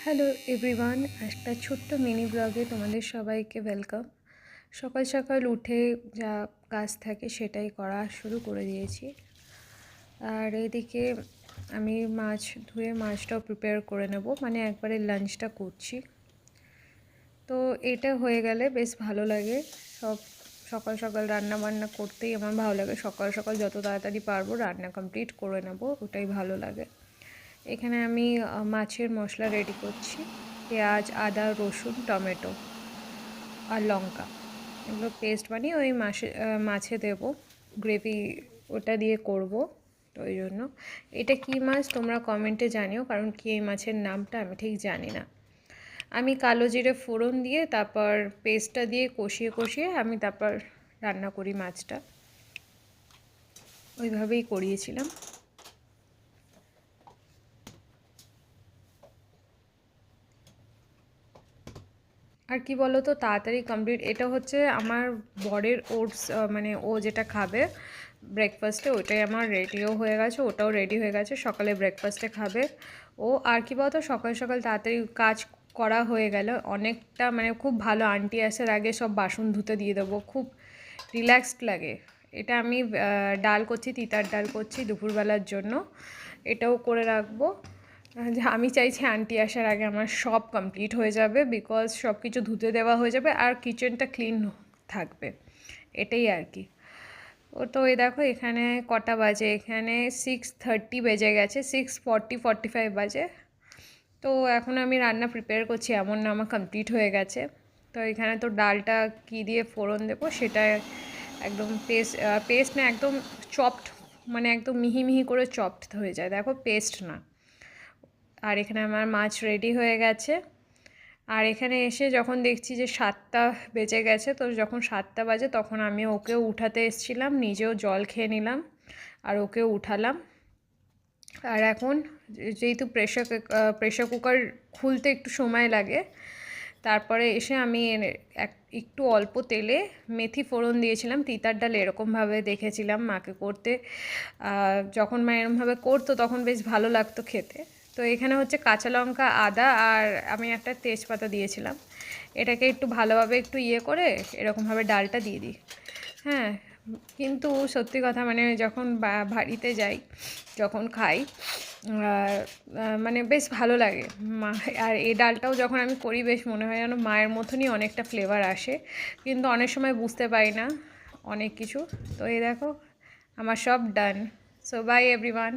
Hello everyone, একটা ছোট্ট mini ব্লগে তোমাদের সবাইকে ওয়েলকাম। সকাল সকাল উঠে যা কাজ থাকে সেটাই করা শুরু করে দিয়েছি। আর এইদিকে আমি মাছ ধুয়ে মাছটাও প্রিপেয়ার করে নেব, মানে একবারে লাঞ্চটা করছি। তো এটা হয়ে গেলে বেশ ভালো লাগে। সকাল সকাল রান্না বান্না করতেই আমার ভালো লাগে। সকাল সকাল যত তাড়াতাড়ি পারবো রান্না কমপ্লিট করে নেব, ওটাই ভালো লাগে। এখানে আমি মাছের মশলা রেডি করছি। পেঁয়াজ, আদা, রসুন, টমেটো আর লঙ্কা এগুলো পেস্ট বানিয়ে ওই মাছে দেবো। গ্রেভি ওটা দিয়ে করব। তো ওই জন্য এটা কী মাছ তোমরা কমেন্টে জানিও, কারণ কি এই মাছের নামটা আমি ঠিক জানি না। আমি কালো জিরে ফোড়ন দিয়ে তারপর পেস্টটা দিয়ে কষিয়ে কষিয়ে আমি তারপর রান্না করি মাছটা, ওইভাবেই করিয়েছিলাম। আর কি বলো তো, তাড়াতাড়ি কমপ্লিট। এটা হচ্ছে আমার বরের ওটস, মানে ও যেটা খাবে ব্রেকফাস্টে, ওটাই আমার রেডিও হয়ে গেছে, ওটাও রেডি হয়ে গেছে, সকালে ব্রেকফাস্টে খাবে ও। আর কি বলো তো, সকাল সকাল তাড়াতাড়ি কাজ করা হয়ে গেল অনেকটা, মানে খুব ভালো। আন্টি আসার আগে সব বাসন ধুতে দিয়ে দেবো, খুব রিল্যাক্সড লাগে। এটা আমি ডাল করছি, তিতার ডাল করছি দুপুরবেলার জন্য, এটাও করে রাখবো। আমি চাইছি আন্টি আসার আগে আমার সব কমপ্লিট হয়ে যাবে, বিকজ সব কিছু ধুতে দেওয়া হয়ে যাবে আর কিচেনটা ক্লিন থাকবে, এটাই আর কি। ও তো এই দেখো এখানে কটা বাজে, এখানে 6:30 বেজে গেছে, 6:45 বাজে। তো এখন আমি রান্না প্রিপেয়ার করছি, এমন না আমার কমপ্লিট হয়ে গেছে। তো এখানে তো ডালটা কি দিয়ে ফোড়ন দেবো সেটা একদম পেস্ট না, একদম চপড, মানে একদম মিহি মিহি করে চপড হয়ে যায়, দেখো পেস্ট না। আর এখানে আমার মাছ রেডি হয়ে গেছে। আর এখানে এসে যখন দেখছি যে 7টা বেজে গেছে, তো যখন 7টা বাজে তখন আমি ওকেও উঠাতে এসেছিলাম, নিজেও জল খেয়ে নিলাম আর ওকেও উঠালাম। আর এখন যেহেতু প্রেশার কুকার খুলতে একটু সময় লাগে, তারপরে এসে আমি একটু অল্প তেলে মেথি ফোড়ন দিয়েছিলাম। তিতার ডাল এরকমভাবে দেখেছিলাম মাকে করতে, যখন মা এরকমভাবে করতো তখন বেশ ভালো লাগতো খেতে। তো এখানে হচ্ছে কাঁচা লঙ্কা, আদা আর আমি একটা তেজপাতা দিয়েছিলাম। এটাকে একটু ভালোভাবে একটু করে এরকমভাবে ডালটা দিয়ে দিই। হ্যাঁ, কিন্তু সত্যি কথা, মানে যখন বাড়িতে যাই, যখন খাই, মানে বেশ ভালো লাগে। আর এই ডালটাও যখন আমি করি বেশ মনে হয় যেন মায়ের মতনই অনেকটা ফ্লেভার আসে, কিন্তু অনেক সময় বুঝতে পারি না অনেক কিছু। তো এই দেখো আমার সব ডান। So by everyone.